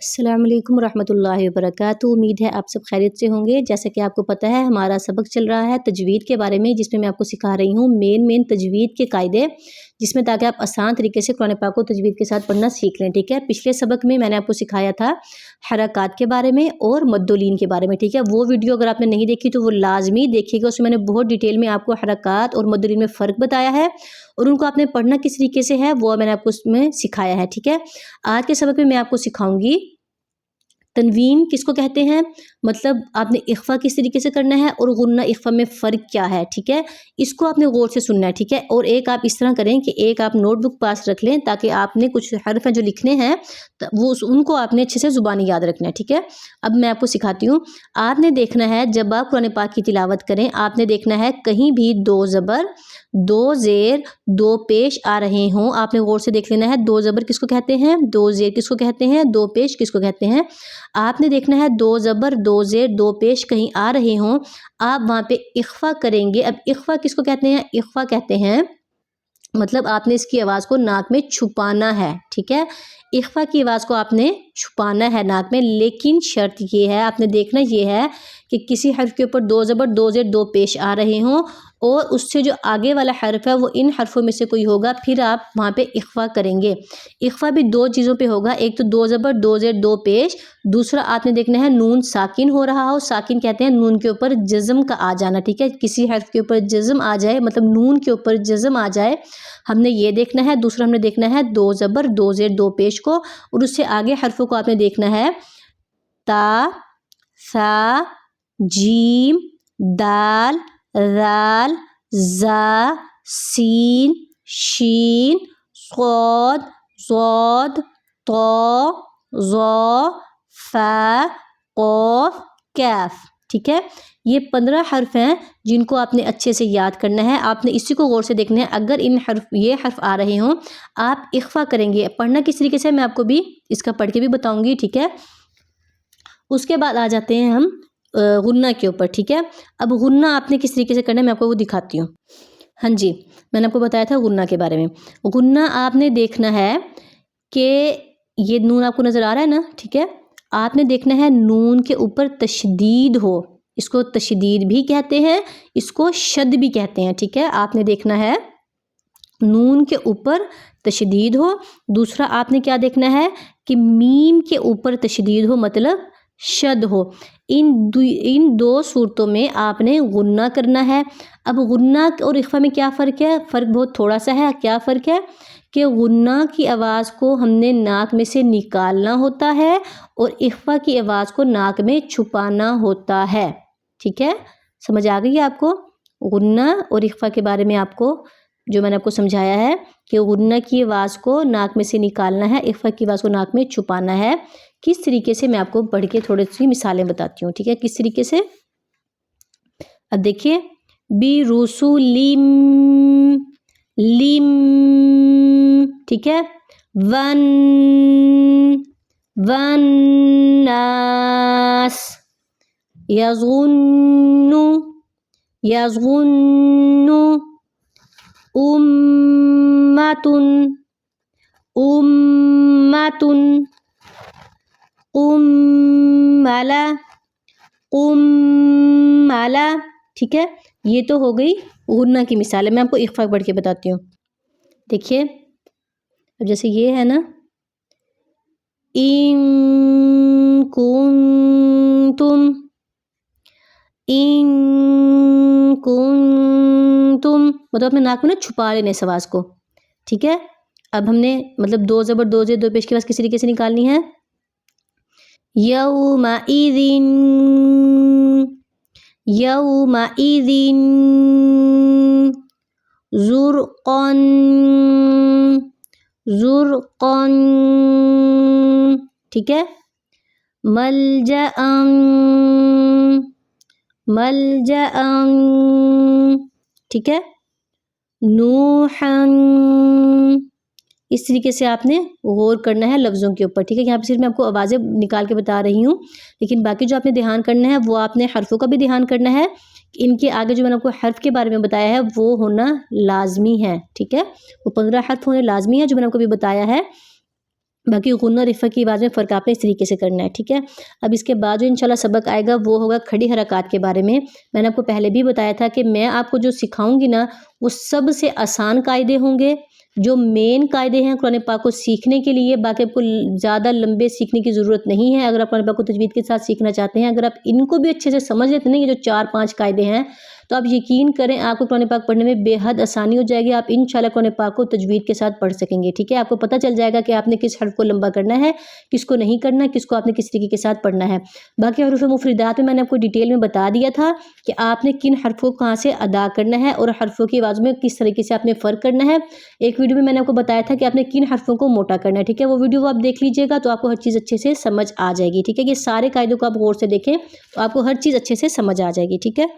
अस्सलाम वालेकुम रहमतुल्लाहि वबरकातुहू। उम्मीद है आप सब खैरियत से होंगे। जैसा कि आपको पता है हमारा सबक चल रहा है तजवीद के बारे में, जिसमें मैं आपको सिखा रही हूँ मेन तजवीद के कायदे, जिसमें ताकि आप आसान तरीके से कुरान पाक को तजवीद के साथ पढ़ना सीख लें। ठीक है, पिछले सबक में मैंने आपको सिखाया था हरकत के बारे में और मद्दोलीन के बारे में। ठीक है, वो वीडियो अगर आपने नहीं देखी तो वो लाजमी देखिएगा। उसमें मैंने बहुत डिटेल में आपको हरकत और मद्दोलीन में फ़र्क बताया है और उनको आपने पढ़ना किस तरीके से है वो मैंने आपको उसमें सिखाया है। ठीक है, आज के सबक में मैं आपको सिखाऊंगी तनवीन किसको कहते हैं, मतलब आपने इख्फा किस तरीके से करना है और गुन्ना इख्फा में फ़र्क क्या है। ठीक है, इसको आपने गौर से सुनना है। ठीक है, और एक आप इस तरह करें कि एक आप नोटबुक पास रख लें ताकि आपने कुछ हर्फ हैं जो लिखने हैं तो वो उनको आपने अच्छे से ज़ुबानी याद रखना है। ठीक है, अब मैं आपको सिखाती हूँ। आपने देखना है जब आप कुरान पाक की तिलावत करें, आपने देखना है कहीं भी दो ज़बर, दो ज़ेर, दो पेश आ रहे हों। आपने गौर से देख लेना है दो ज़बर किसको कहते हैं, दो ज़ेर किसको कहते हैं, दो पेश किसको कहते हैं। आपने देखना है दो ज़बर, दो ज़ेर, दो पेश कहीं आ रहे हों, आप वहाँ पे इख्फा करेंगे। अब इख्फा किसको कहते हैं, इख्फा कहते हैं मतलब आपने इसकी आवाज़ को नाक में छुपाना है। ठीक है, इख्फा की आवाज़ को आपने छुपाना है नाक में, लेकिन शर्त ये है, आपने देखना ये है कि किसी हर्फ के ऊपर दो ज़बर, दो ज़ेर, दो पेश आ रहे हों और उससे जो आगे वाला हर्फ है वो इन हर्फों में से कोई होगा, फिर आप वहाँ पे इख्फा करेंगे। इख्फा भी दो चीज़ों पे होगा, एक तो दो ज़बर, दो ज़ेर, दो पेश, दूसरा आपने देखना है नून साकिन हो रहा हो। साकिन कहते हैं नून के ऊपर जज़म का आ जाना। ठीक है, किसी हर्फ के ऊपर जज़म आ जाए, मतलब नून के ऊपर जज़म आ जाए, हमने ये देखना है। दूसरा हमने देखना है दो ज़बर, दो ज़ेर, दो पेश को, और उससे आगे हर्फों को आपने देखना है ता, सा, जीम, दाल, राल, जा, सीन, शीन, सौद, ज़ौद, तो, ज़ौ, फा, क़ाफ, कैफ। ठीक है, ये 15 हर्फ हैं जिनको आपने अच्छे से याद करना है। आपने इसी को गौर से देखना है। अगर ये हर्फ आ रहे हों आप इख्फा करेंगे। पढ़ना किस तरीके से मैं आपको भी इसका पढ़ के भी बताऊंगी। ठीक है, उसके बाद आ जाते हैं हम गुन्ना के ऊपर। ठीक है, अब गुन्ना आपने किस तरीके से करना है मैं आपको वो दिखाती हूँ। हाँ जी, मैंने आपको बताया था गुन्ना के बारे में। गुन्ना आपने देखना है कि ये नून आपको नज़र आ रहा है ना। ठीक है, आपने देखना है नून के ऊपर तशदीद हो, इसको तशदीद भी कहते हैं, इसको शद भी कहते हैं। ठीक है, आपने देखना है नून के ऊपर तशदीद हो। दूसरा आपने क्या देखना है कि मीम के ऊपर तशदीद हो, मतलब शद हो। इन दो सूरतों में आपने गुन्ना करना है। अब गुन्ना और इख्फा में क्या फ़र्क है, फ़र्क बहुत थोड़ा सा है। क्या फ़र्क है कि गुन्ना की आवाज़ को हमने नाक में से निकालना होता है और इख्फा की आवाज़ को नाक में छुपाना होता है। ठीक है, समझ आ गई है आपको। गुन्ना और इख्फा के बारे में आपको जो मैंने आपको समझाया है कि गुन्ना की आवाज़ को नाक में से निकालना है, इख्फा की आवाज़ को नाक में छुपाना है। किस तरीके से मैं आपको पढ़ के थोड़ी सी मिसालें बताती हूँ। ठीक है, किस तरीके से, अब देखिए, बी रूसू लिम, लिम। ठीक है, वन, वन नास, यज़ुन्नु, यज़ुन्नु, उम्मतुन, उम्मतुन, उम्मला, उम्मला। ठीक है, ये तो हो गई गुन्ना की मिसाल है। मैं आपको इख्फा पढ़ के बताती हूँ। देखिए, अब जैसे ये है ना, इन कुंतुम, इन कुंतुम, मतलब अपने नाक में ना छुपा लेने इस आवाज़ को। ठीक है, अब हमने मतलब दो ज़बर, दो ज़ेर, दो पेश की आवाज़ किस तरीके से निकालनी है। यौमइज़िन, यौमइज़िन, ज़ुरक़न, ज़ुरक़न। ठीक है, मलजअन, मलजअन। ठीक है, नूहन। इस तरीके से आपने गौर करना है लफ्ज़ों के ऊपर। ठीक है, यहाँ पे सिर्फ मैं आपको आवाज़ें निकाल के बता रही हूँ, लेकिन बाकी जो आपने ध्यान करना है वो आपने हर्फ़ों का भी ध्यान करना है। इनके आगे जो मैंने आपको हर्फ़ के बारे में बताया है वो होना लाजमी है। ठीक है, वो 15 हर्फ़ होने लाजमी है जो मैंने आपको अभी बताया है। बाकी गुन्ना रिफ़ा की आवाज़ में फ़र्क आपने इस तरीके से करना है, ठीक है। अब इसके बाद जो इंशाल्लाह सबक आएगा वो होगा खड़ी हरकत के बारे में। मैंने आपको पहले भी बताया था कि मैं आपको जो सिखाऊंगी ना वो सबसे आसान कायदे होंगे, जो मेन कायदे हैं कुरान पाक को सीखने के लिए। बाकी आपको ज़्यादा लंबे सीखने की ज़रूरत नहीं है। अगर आप कुरान पाक को तजवीद के साथ सीखना चाहते हैं, अगर आप इनको भी अच्छे से समझ लेते हैं, ये जो 4-5 कायदे हैं, तो आप यकीन करें आपको कुरान पाक पढ़ने में बेहद आसानी हो जाएगी। आप इंशाल्लाह कुरान पाक को तजवीद के साथ पढ़ सकेंगे, ठीक है। आपको पता चल जाएगा कि आपने किस हर्फ को लंबा करना है, किसको नहीं करना, किसको आपने किस तरीके के साथ पढ़ना है। बाकी हरूफ मुफरिदात में मैंने आपको डिटेल में बता दिया था कि आपने किन हर्फों को कहाँ से अदा करना है और हर्फों की आवाज़ में किस तरीके से आपने फ़र्क करना है। एक वीडियो में मैंने आपको बताया था कि आपने किन हर्फों को मोटा करना है, ठीक है। वो वीडियो आप देख लीजिएगा तो आपको हर चीज़ अच्छे से समझ आ जाएगी, ठीक है। ये सारे कायदों को आप गौर से देखें तो आपको हर चीज़ अच्छे से समझ आ जाएगी, ठीक है।